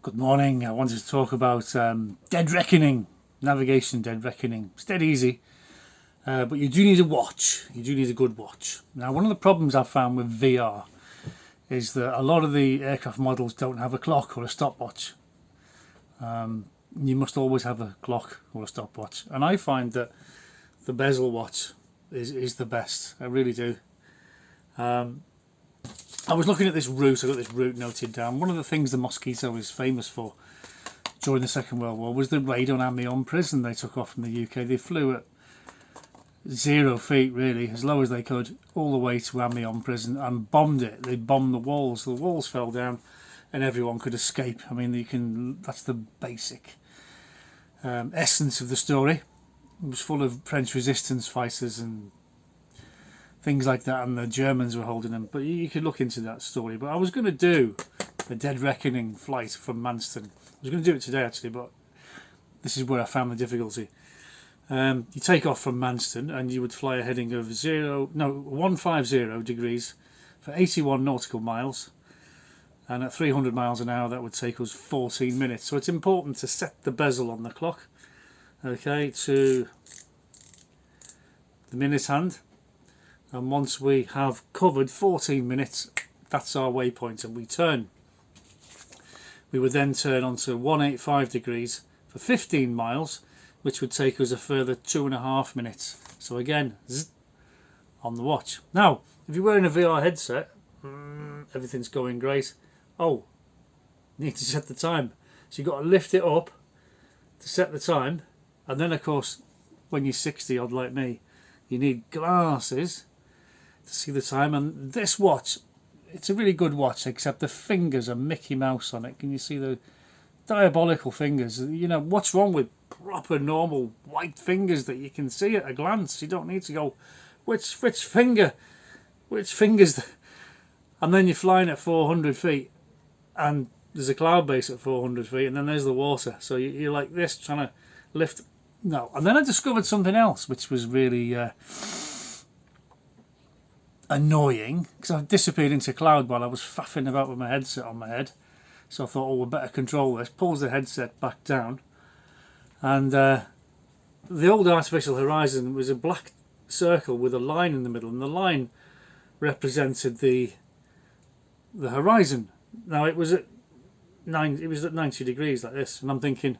Good morning. I wanted to talk about Dead Reckoning, navigation Dead Reckoning. It's dead easy, but you do need a watch. You do need a good watch. Now, one of the problems I've found with VR is that a lot of the aircraft models don't have a clock or a stopwatch. You must always have a clock or a stopwatch. And I find that the bezel watch is the best. I really do. I was looking at this route. I got this route noted down. One of the things the Mosquito is famous for during the Second World War was the raid on Amiens prison they took off from the UK. They flew at 0 feet, really, as low as they could, all the way to Amiens prison and bombed it. They bombed the walls. The walls fell down and everyone could escape. I mean, that's the basic essence of the story. It was full of French resistance fighters and things like that, and the Germans were holding them. But you could look into that story. But I was going to do the Dead Reckoning flight from Manston. I was going to do it today, actually, but this is where I found the difficulty. You take off from Manston and you would fly a heading of 150 degrees for 81 nautical miles, and at 300 miles an hour that would take us 14 minutes. So it's important to set the bezel on the clock, okay, to the minute hand, and once we have covered 14 minutes, that's our waypoint, and we turn. We would then turn onto 185 degrees for 15 miles, which would take us a further 2.5 minutes. So again, zzz, on the watch. Now, if you're wearing a VR headset, everything's going great. Oh, you need to set the time. So you've got to lift it up to set the time. And then, of course, when you're 60 odd like me, you need glasses to see the time. And this watch, it's a really good watch, except the fingers are Mickey Mouse on it. Can you see the diabolical fingers? You know, what's wrong with proper normal white fingers that you can see at a glance? You don't need to go, which finger's and then you're flying at 400 feet and there's a cloud base at 400 feet and then there's the water. So you're like this, trying to lift. No. And then I discovered something else which was really annoying, because I disappeared into cloud while I was faffing about with my headset on my head. So I thought, oh, we better control this. Pulls the headset back down, and the old Artificial Horizon was a black circle with a line in the middle, and the line represented the horizon. Now it was at 90 degrees like this, and I'm thinking,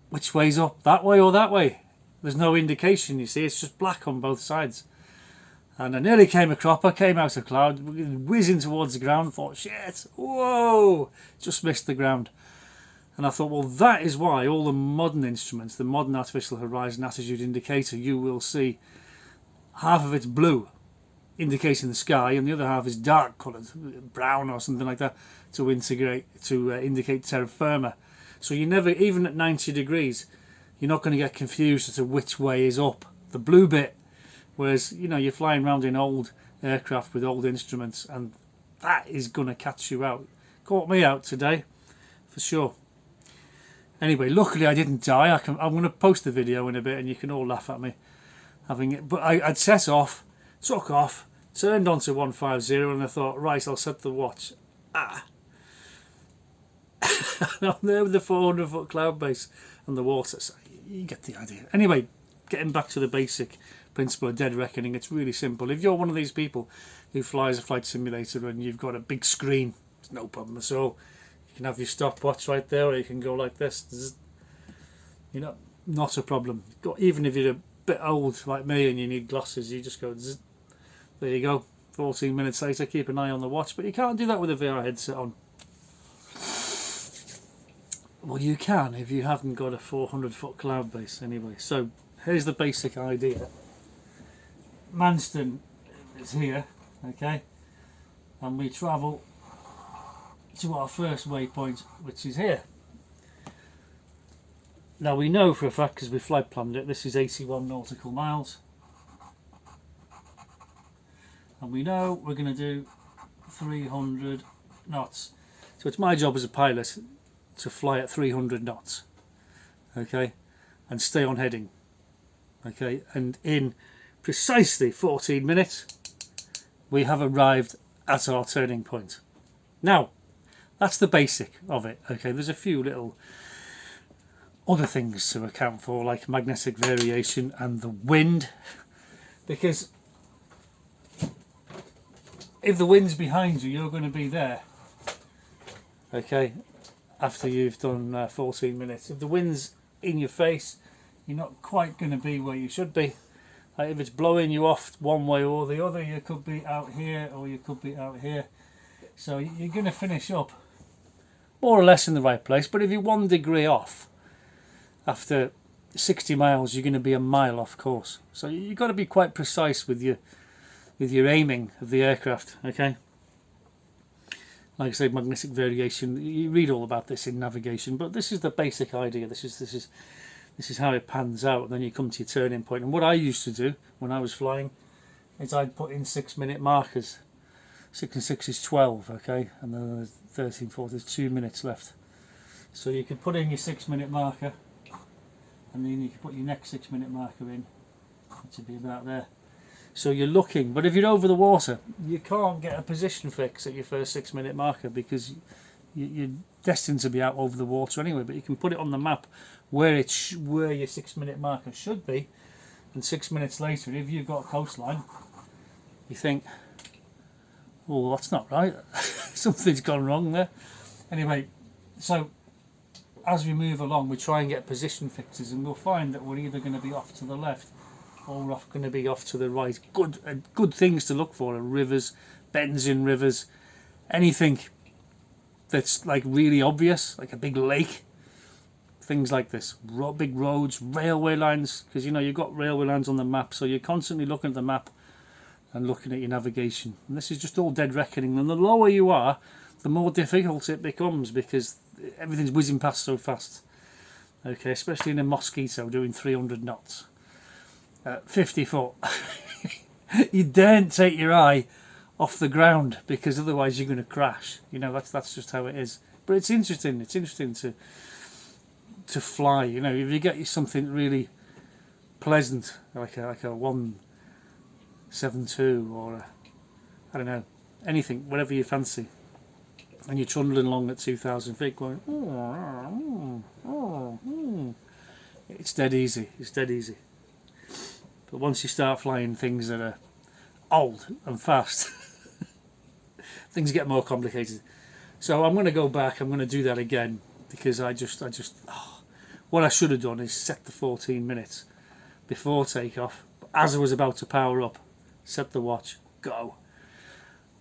which way's up, that way or that way? There's no indication, you see. It's just black on both sides. And I nearly came a cropper, came out of cloud, whizzing towards the ground, thought, shit, whoa, just missed the ground. And I thought, well, that is why all the modern instruments, the modern Artificial Horizon attitude indicator, you will see half of it's blue, indicating the sky, and the other half is dark coloured, brown or something like that, to indicate terra firma. So you never, even at 90 degrees, you're not going to get confused as to which way is up. The blue bit. Whereas, you know, you're flying around in old aircraft with old instruments, and that is going to catch you out. Caught me out today, for sure. Anyway, luckily I didn't die. I'm going to post the video in a bit and you can all laugh at me having it. But I'd set off, took off, turned onto 150, and I thought, right, I'll set the watch. I'm there with the 400-foot cloud base and the water. So you get the idea. Anyway, getting back to the basic principle of Dead Reckoning, it's really simple. If you're one of these people who flies a flight simulator and you've got a big screen, it's no problem at all. You can have your stopwatch right there, or you can go like this. You know, not a problem. Even if you're a bit old like me and you need glasses, you just go, zzz, there you go. 14 minutes later, keep an eye on the watch. But you can't do that with a VR headset on. Well, you can if you haven't got a 400-foot cloud base anyway. So here's the basic idea. Manston is here, okay, and we travel to our first waypoint, which is here. Now we know for a fact, because we flight planned it, this is 81 nautical miles, and we know we're going to do 300 knots. So it's my job as a pilot to fly at 300 knots, okay, and stay on heading, okay, and in precisely 14 minutes we have arrived at our turning point. Now, That's the basic of it. Okay, there's a few little other things to account for, like magnetic variation and the wind, because if the wind's behind you, you're going to be there. Okay, after you've done 14 minutes. If the wind's in your face, you're not quite going to be where you should be. Like if it's blowing you off one way or the other, you could be out here or you could be out here. So you're going to finish up more or less in the right place. But if you're 1 degree off, after 60 miles, you're going to be a mile off course. So you've got to be quite precise with your aiming of the aircraft. Okay. Like I say, magnetic variation. You read all about this in navigation, but this is the basic idea. This is how it pans out. And then you come to your turning point. And what I used to do when I was flying is I'd put in 6-minute markers. 6 and 6 is 12, okay, and then 13, 14, there's 2 minutes left. So you could put in your 6-minute marker, and then you can put your next 6-minute marker in, which would be about there. So you're looking, but if you're over the water, you can't get a position fix at your first 6-minute marker because you're destined to be out over the water anyway. But you can put it on the map where your 6-minute marker should be, and 6 minutes later, if you've got a coastline, you think, oh, that's not right. Something's gone wrong there. Anyway, so as we move along, we try and get position fixes, and we'll find that we're either going to be off to the left or we're going to be off to the right. Good things to look for are rivers, bends in rivers, anything that's like really obvious, like a big lake. Things like this, big roads, railway lines, because you know you've got railway lines on the map, so you're constantly looking at the map and looking at your navigation. And this is just all dead reckoning. And the lower you are, the more difficult it becomes because everything's whizzing past so fast. Okay, especially in a Mosquito doing 300 knots. 50 foot. You daren't take your eye off the ground because otherwise you're going to crash. You know, that's just how it is. But it's interesting. It's interesting to fly. You know, if you get you something really pleasant, like a 172 or I don't know, anything, whatever you fancy, and you're trundling along at 2,000 feet going, it's dead easy. It's dead easy. But once you start flying things that are old and fast, things get more complicated. So I'm going to go back. I'm going to do that again because what I should have done is set the 14 minutes before takeoff. As I was about to power up, set the watch, go.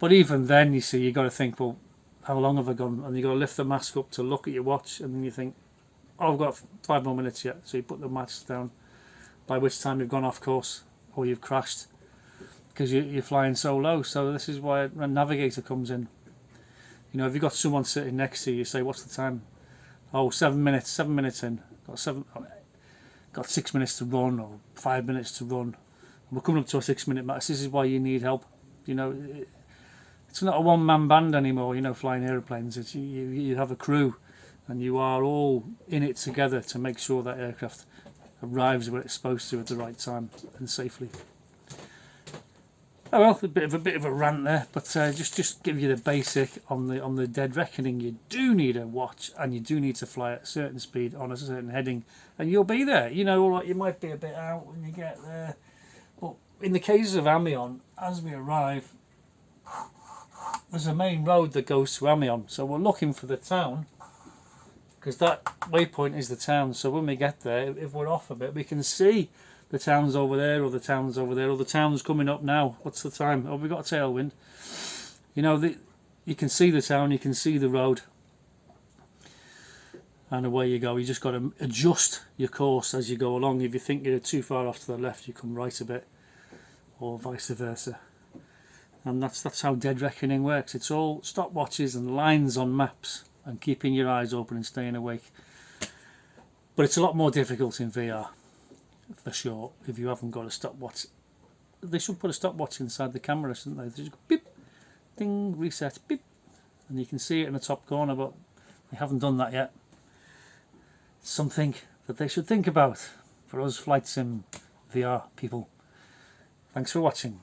But even then, you see, you got to think, well, how long have I gone? And you got to lift the mask up to look at your watch, and then you think, oh, I've got 5 more minutes yet. So you put the mask down, by which time you've gone off course or you've crashed because you're flying so low. So this is why a navigator comes in. You know, if you've got someone sitting next to you, you say, what's the time? Oh, 7 minutes. 7 minutes in. Got 6 minutes to run or 5 minutes to run. We're coming up to a 6-minute match. This is why you need help. You know, it's not a one-man band anymore. You know, flying aeroplanes. It's you have a crew, and you are all in it together to make sure that aircraft arrives where it's supposed to at the right time and safely. Oh well, a bit of a rant there, but just give you the basic on the dead reckoning. You do need a watch, and you do need to fly at a certain speed on a certain heading, and you'll be there. You know, all right, you might be a bit out when you get there, but in the case of Amiens, as we arrive, there's a main road that goes to Amiens, so we're looking for the town because that waypoint is the town. So when we get there, if we're off a bit, we can see the town's over there, or the town's over there, or the town's coming up now. What's the time? Oh, we've got a tailwind. You know, you can see the town, you can see the road, and away you go. You just got to adjust your course as you go along. If you think you're too far off to the left, you come right a bit, or vice versa. And that's how dead reckoning works. It's all stopwatches and lines on maps and keeping your eyes open and staying awake. But it's a lot more difficult in VR, for sure, if you haven't got a stopwatch. They should put a stopwatch inside the camera, shouldn't they? They just go beep, ding, reset, beep, and you can see it in the top corner, but they haven't done that yet. It's something that they should think about for us flight sim VR people. Thanks for watching.